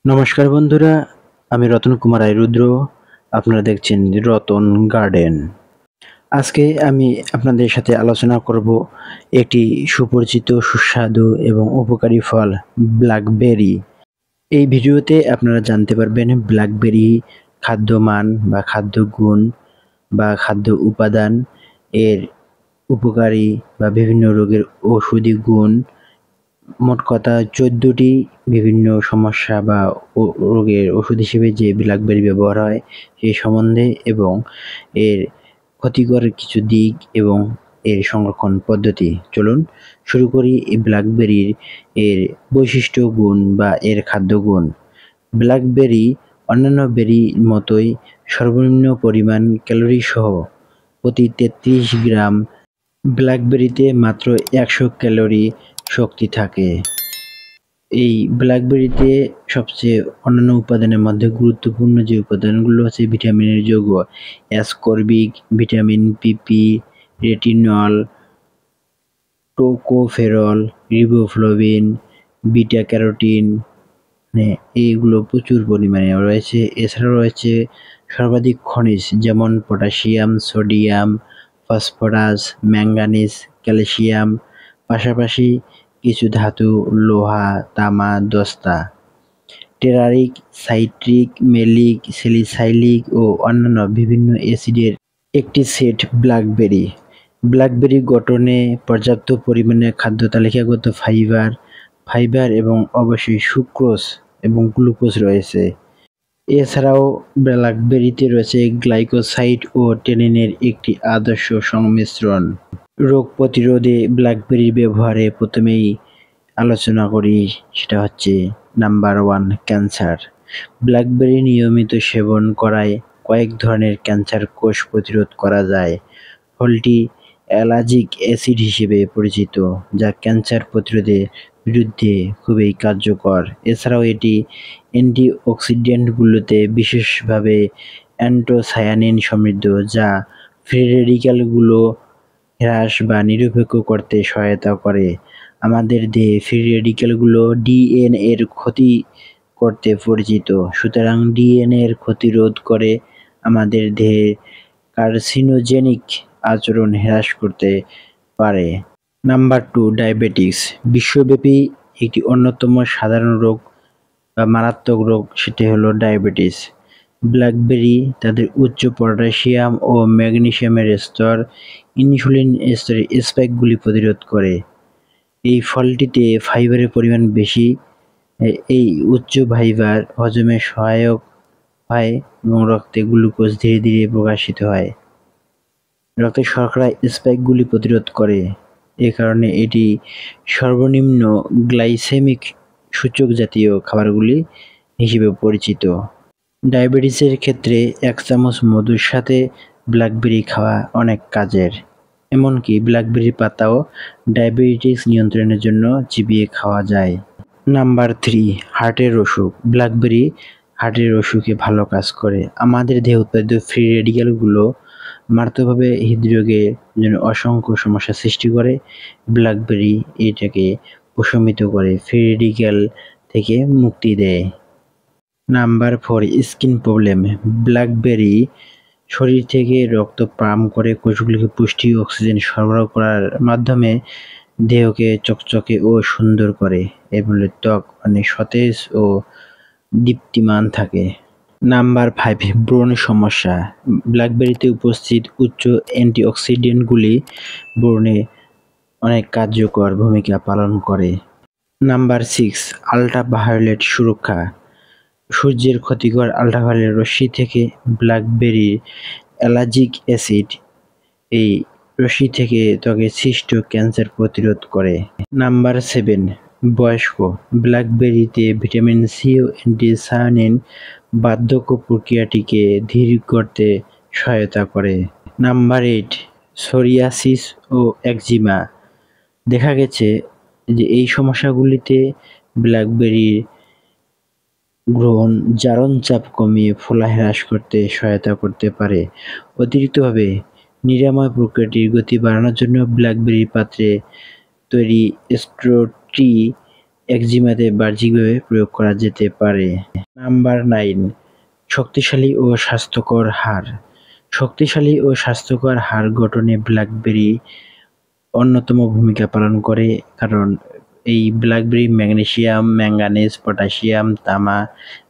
নমস্কার বন্ধুরা, আমি রতন কুমার রুদ্র। আপনারা দেখছেন রতন গার্ডেন। আজকে আমি আপনাদের সাথে আলোচনা করব একটি সুপরিচিত, সুস্বাদু এবং উপকারী ফল ব্ল্যাকবেরি। এই ভিডিওতে আপনারা জানতে পারবেন ব্ল্যাকবেরি খাদ্য মান বা খাদ্য গুণ বা খাদ্য উপাদান, এর উপকারী বা বিভিন্ন রোগের ঔষধি গুণ। মোট কথা 14টি বিভিন্ন সমস্যা বা রোগের ওষুধ হিসেবে যে ব্ল্যাকবেরি ব্যবহার হয় সেই সম্বন্ধে, এবং এর ক্ষতিকর কিছু দিক এবং এর সংরক্ষণ পদ্ধতি। চলুন শুরু করি এই ব্ল্যাকবেরির এর বৈশিষ্ট্য, গুণ বা এর খাদ্য গুণ। ব্ল্যাকবেরি অন্যান্য বেরির মতোই সর্বনিম্ন পরিমাণ ক্যালোরি সহ। প্রতি 33 গ্রাম ব্ল্যাকবেরিতে মাত্র 100 ক্যালোরি শক্তি থাকে। এই ব্ল্যাকবেরিতে সবচেয়ে অন্যান্য উপাদানের মধ্যে গুরুত্বপূর্ণ যে উপাদানগুলো আছে: ভিটামিনের যৌগ ascorbic, vitamin PP, retinol, tocopherol, riboflavin, beta carotene, এইগুলো প্রচুর পরিমাণে রয়েছে। এছাড়াও রয়েছে সর্বাধিক খনিজ, যেমন potassium, sodium, phosphorus, manganese, calcium, পাশাপাশি কিছু ধাতু, লোহা, তামা, দস্তা, টেরারিক, সাইট্রিক, মেলিক, স্যালিসাইলিক ও অন্যান্য বিভিন্ন অ্যাসিডের একটি সেট ব্ল্যাকবেরি। ব্ল্যাকবেরি গঠনে পর্যাপ্ত পরিমাণে খাদ্য তালিকাগত ফাইবার এবং অবশ্যই সুক্রোজ এবং গ্লুকোজ রয়েছে। এছাড়াও ব্ল্যাকবেরিতে রয়েছে গ্লাইকোসাইড ও ট্যানিনের একটি আদর্শ সংমিশ্রণ। রোগ প্রতিরোধে ব্ল্যাকবেরির ব্যবহারে প্রথমেই আলোচনা করি, সেটা হচ্ছে নাম্বার 1, ক্যান্সার। ব্ল্যাকবেরি নিয়মিত সেবন করায় কয়েক ধরনের ক্যান্সার কোষ প্রতিরোধ করা যায়। ফলটি অ্যালাজিক অ্যাসিড হিসেবে পরিচিত, যা ক্যান্সার প্রতিরোধের বিরুদ্ধে খুবই কার্যকর। এছাড়াও এটি অ্যান্টিঅক্সিডেন্টগুলোতে, বিশেষভাবে অ্যান্থোসায়ানিন সমৃদ্ধ, যা ফ্রি রেডিক্যালগুলো হ্রাস বা নিরপেক্ষ করতে সহায়তা করে। আমাদের দেহে ফ্রি রেডিক্যালগুলো ডিএনএ এর ক্ষতি করতে পরিচিত, সুতরাং ডিএনএ এর ক্ষতি রোধ করে আমাদের দেহে কার্সিনোজেনিক আচরণ হ্রাস করতে পারে। Number 2, diabetes. বিশ্বব্যাপী একটি অন্যতম সাধারণ রোগ বা মারাত্মক রোগ, সেটি হলো ডায়াবেটিস। ব্ল্যাকবেরি তাদের উচ্চ পটাশিয়াম ও ম্যাগনেসিয়ামের স্তর, ইনসুলিন স্তরের স্পাইকগুলি প্রতিরোধ করে। এই ফলটিতে ফাইবারের পরিমাণ বেশি। এই উচ্চ ফাইবার হজমে সহায়ক হয় এবং রক্তে গ্লুকোজ ধীরে ধীরে প্রকাশিত হয়। রক্তে শর্করা স্পাইকগুলি প্রতিরোধ করে। এ কারণে এটি সর্বনিম্ন গ্লাইসেমিক সূচক জাতীয় খাবারগুলি হিসেবে পরিচিত। ডায়াবেটিসের ক্ষেত্রে 1 চামচ মধুর সাথে ব্ল্যাকবেরি খাওয়া অনেক কাজের। এমনকি ব্ল্যাকবেরির পাতাও ডায়াবেটিস নিয়ন্ত্রণের জন্য চিবিয়ে খাওয়া যায়। নাম্বার 3, হার্টের অসুখ। ব্ল্যাকবেরি হার্টের অসুখে ভালো কাজ করে। আমাদের দেহে উৎপাদিত ফ্রি রেডিক্যালগুলো মারাত্মকভাবে হৃদরোগের জন্য অসংখ্য সমস্যা সৃষ্টি করে। ব্ল্যাকবেরি এটাকে প্রশমিত করে, ফ্রি রেডিক্যাল থেকে মুক্তি দেয়। Number 4, skin problem. ব্ল্যাকবেরি শরীর থেকে রক্ত পাম্প করে কোষগুলিকে পুষ্টি ও অক্সিজেন সরবরাহ করার মাধ্যমে দেহকে চকচকে ও সুন্দর করে। এর ফলে ত্বক অনেক সতেজ ও দীপ্তিমান থাকে। নাম্বার 5, ব্রণ সমস্যা। ব্ল্যাকবেরিতে উপস্থিত উচ্চ অ্যান্টিঅক্সিডেন্টগুলি ব্রণে অনেক কার্যকর ভূমিকা পালন করে। নাম্বার 6, আল্ট্রাভায়োলেট সুরক্ষা। সূর্যের ক্ষতিকর আল্ট্রাভায়োলেট রশ্মি থেকে ব্ল্যাকবেরির অ্যালাজিক অ্যাসিড এই রশ্মি থেকে ত্বকে সৃষ্ট ক্যান্সার প্রতিরোধ করে। নাম্বার 7, বয়স্ক। ব্ল্যাকবেরিতে ভিটামিন সি ও অ্যান্থোসায়ানিন বার্ধক্য প্রক্রিয়াটিকে ধীর করতে সহায়তা করে। নাম্বার 8, সোরিয়াসিস ও একজিমা। দেখা গেছে যে এই সমস্যাগুলিতে ব্ল্যাকবেরির গ্রহণ জারণ চাপ কমিয়ে ফোলা হ্রাস করতে সহায়তা করতে পারে। অতিরিক্তভাবে নিরাময় প্রক্রিয়াটির গতি বাড়ানোর জন্য ব্ল্যাকবেরি পাত্রে তৈরি স্টোরটি একজিমাতে বাহ্যিকভাবে প্রয়োগ করা যেতে পারে। নাম্বার 9, শক্তিশালী ও স্বাস্থ্যকর হাড়। শক্তিশালী ও স্বাস্থ্যকর হাড় গঠনে ব্ল্যাকবেরি অন্যতম ভূমিকা পালন করে, কারণ এই ব্ল্যাকবেরি ম্যাগনেসিয়াম, ম্যাঙ্গানিজ, পটাশিয়াম, তামা,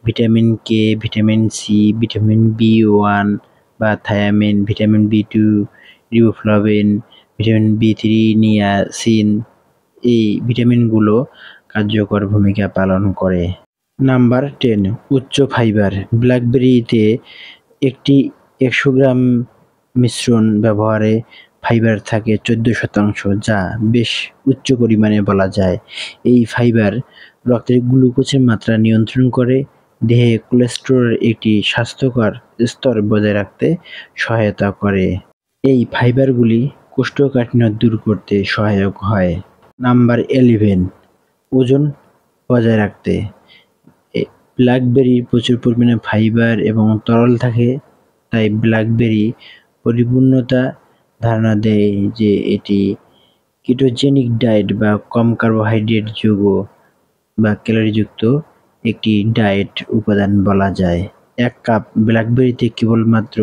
vitamin K, vitamin C, vitamin B one বা thiamine, vitamin B two, riboflavin, vitamin বি3, নিয়াসিন, এই ভিটামিনগুলো কার্যকর ভূমিকা পালন করে। নাম্বার 10, উচ্চ ফাইবার। ব্ল্যাকবেরিতে একটি 100 গ্রাম মিশ্রণ ব্যবহারে ফাইবার থাকে 14%, যা বেশ উচ্চ পরিমাণে বলা যায়। এই ফাইবার রক্তের গ্লুকোজের মাত্রা নিয়ন্ত্রণ করে, দেহে কোলেস্টেরলের একটি স্বাস্থ্যকর স্তর বজায় রাখতে সহায়তা করে। এই ফাইবারগুলি কোষ্ঠকাঠিন্য দূর করতে সহায়ক হয়। নাম্বার 11, ওজন বজায় রাখতে। ব্ল্যাকবেরি প্রচুর পরিমাণে ফাইবার এবং তরল থাকে, তাই ব্ল্যাকবেরি পরিপূর্ণতা ধারণা দেয় যে এটি কিটোজেনিক ডায়েট বা কম কার্বোহাইড্রেট যৌগ বা ক্যালোরিযুক্ত একটি ডায়েট উপাদান বলা যায়। 1 কাপ ব্ল্যাকবেরিতে কেবলমাত্র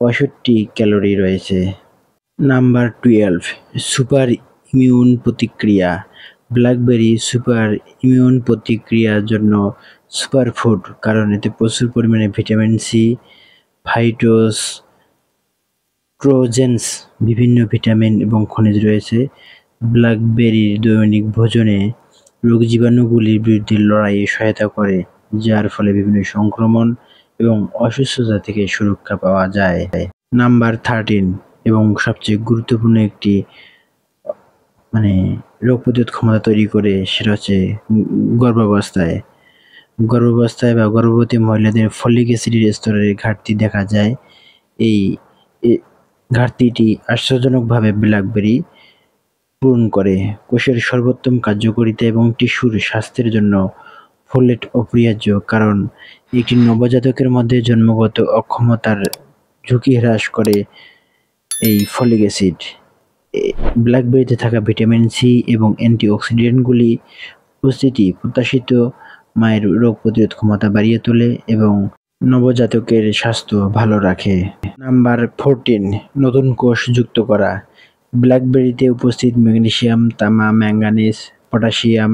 65 ক্যালোরি রয়েছে। নাম্বার 12, সুপার ইমিউন প্রতিক্রিয়া। ব্ল্যাকবেরি সুপার ইমিউন প্রতিক্রিয়ার জন্য সুপারফুড, কারণ এতে প্রচুর পরিমাণে ভিটামিন সি, ফাইটোস, ট্রোজেন্স, বিভিন্ন ভিটামিন এবং খনিজ রয়েছে। ব্ল্যাকবেরির দৈনিক ভোজনে রোগ জীবাণুগুলির বিরুদ্ধে লড়াইয়ে সহায়তা করে, যার ফলে বিভিন্ন সংক্রমণ এবং অসুস্থতা থেকে সুরক্ষা পাওয়া যায়। নাম্বার 13 এবং সবচেয়ে গুরুত্বপূর্ণ একটি রোগ প্রতিরোধ ক্ষমতা তৈরি করে, সেটা হচ্ছে গর্ভাবস্থায় বা গর্ভবতী মহিলাদের ফলিক অ্যাসিডের স্তরের ঘাটতি দেখা যায়। এই ঘাটতিটি আশ্চর্যজনকভাবে ব্ল্যাকবেরি পূরণ করে। কোষের সর্বোত্তম কার্যকারিতা এবং টিস্যুর স্বাস্থ্যের জন্য ফোলেট অপরিহার্য, কারণ একটি নবজাতকের মধ্যে জন্মগত অক্ষমতার ঝুঁকি হ্রাস করে এই ফলিক অ্যাসিড। ব্ল্যাকবেরিতে থাকা ভিটামিন সি এবং অ্যান্টিঅক্সিডেন্টগুলি উপস্থিতি প্রত্যাশিত মায়ের রোগ প্রতিরোধ ক্ষমতা বাড়িয়ে তোলে এবং নবজাতকের স্বাস্থ্য ভালো রাখে। নাম্বার 14, নতুন কোষ যুক্ত করা। ব্ল্যাকবেরিতে উপস্থিত ম্যাগনেসিয়াম, তামা, ম্যাঙ্গানিজ, পটাশিয়াম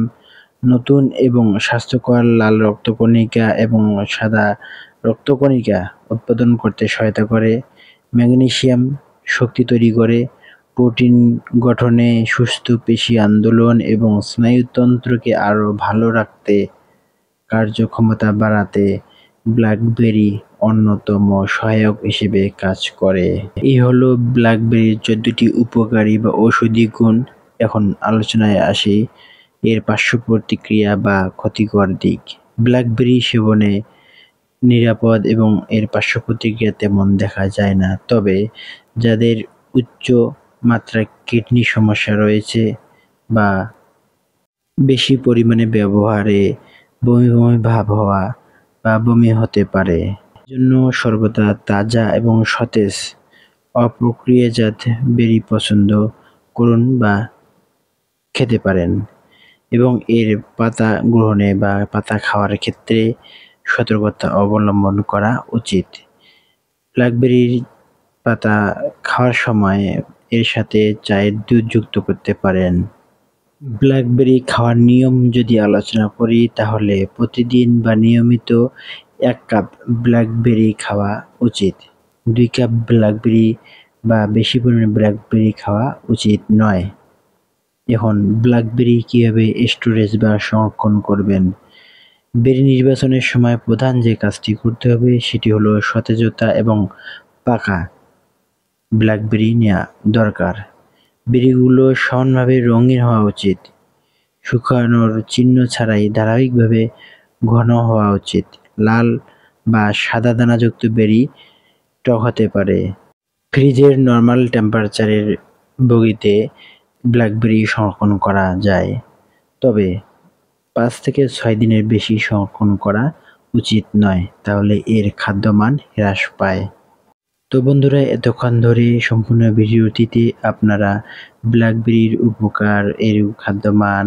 নতুন এবং স্বাস্থ্যকর লাল রক্তকণিকা এবং সাদা রক্তকণিকা উৎপাদন করতে সহায়তা করে। ম্যাগনেসিয়াম শক্তি তৈরি করে, প্রোটিন গঠনে, সুস্থ পেশি আন্দোলন এবং স্নায়ুতন্ত্রকে আরও ভালো রাখতে, কার্যক্ষমতা বাড়াতে ব্ল্যাকবেরি অন্যতম সহায়ক হিসেবে কাজ করে। এই হলো ব্ল্যাকবেরির 14টি উপকারী বা ঔষধি গুণ। এখন আলোচনায় আসি এর পার্শ্ব প্রতিক্রিয়া বা ক্ষতিকর দিক। ব্ল্যাকবেরি সেবনে নিরাপদ এবং এর পার্শ্ব প্রতিক্রিয়া তেমন দেখা যায় না, তবে যাদের উচ্চ মাত্রায় কিডনি সমস্যা রয়েছে বা বেশি পরিমাণে ব্যবহারে বমি বমি ভাব হওয়া বা বমি হতে পারে, জন্য সর্বদা তাজা এবং সতেজ অপ্রক্রিয়াজাত বেরি পছন্দ করুন বা খেতে পারেন, এবং এর পাতা গ্রহণে বা পাতা খাওয়ার ক্ষেত্রে সতর্কতা অবলম্বন করা উচিত। ব্ল্যাকবেরির পাতা খাওয়ার সময় এর সাথে চায়ের দুধ যুক্ত করতে পারেন। ব্ল্যাকবেরি খাওয়ার নিয়ম যদি আলোচনা করি, তাহলে প্রতিদিন বা নিয়মিত 1 কাপ ব্ল্যাকবেরি খাওয়া উচিত। 2 কাপ ব্ল্যাকবেরি বা বেশি পরিমাণে ব্ল্যাকবেরি খাওয়া উচিত নয়। এখন ব্ল্যাকবেরি কীভাবে স্টোরেজ বা সংরক্ষণ করবেন। বেরি নির্বাচনের সময় প্রধান যে কাজটি করতে হবে সেটি হলো সতেজতা এবং পাকা ব্ল্যাকবেরি নেওয়া দরকার। বেরিগুলো সমানভাবে রঙিন হওয়া উচিত, শুকানোর চিহ্ন ছাড়াই ধারাবাহিকভাবে ঘন হওয়া উচিত। লাল বা সাদা দানাযুক্ত বেরি টক হতে পারে। ফ্রিজের নর্মাল টেম্পারেচারের বগিতে ব্ল্যাকবেরি সংরক্ষণ করা যায়, তবে 5 থেকে 6 দিনের বেশি সংরক্ষণ করা উচিত নয়, তাহলে এর খাদ্যমান হ্রাস পায়। তো বন্ধুরা, এতক্ষণ ধরে সম্পূর্ণ ভিডিওটিতে আপনারা ব্ল্যাকবেরির উপকার, এর খাদ্যমান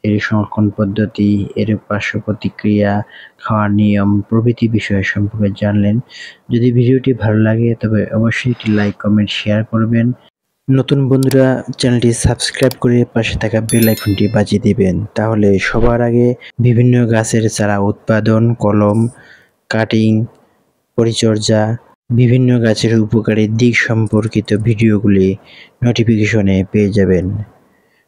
এর সংরক্ষণ পদ্ধতি, এর পার্শ্ব প্রতিক্রিয়া, খাওয়ার নিয়ম প্রভৃতি বিষয় সম্পর্কে জানলেন। যদি ভিডিওটি ভালো লাগে তবে অবশ্যই একটি লাইক, কমেন্ট, শেয়ার করবেন। নতুন বন্ধুরা চ্যানেলটি সাবস্ক্রাইব করে পাশে থাকা বেল আইকনটি বাজিয়ে দিবেন, তাহলে সবার আগে বিভিন্ন গাছের চারা উৎপাদন, কলম, কাটিং, পরিচর্যা, বিভিন্ন গাছের উপকারী দিক সম্পর্কিত ভিডিওগুলি নোটিফিকেশনে পেয়ে যাবেন।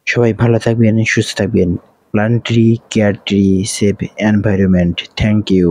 সবাই ভালো থাকবেন, সুস্থ থাকবেন। Plant tree, care tree, save environment. Thank you.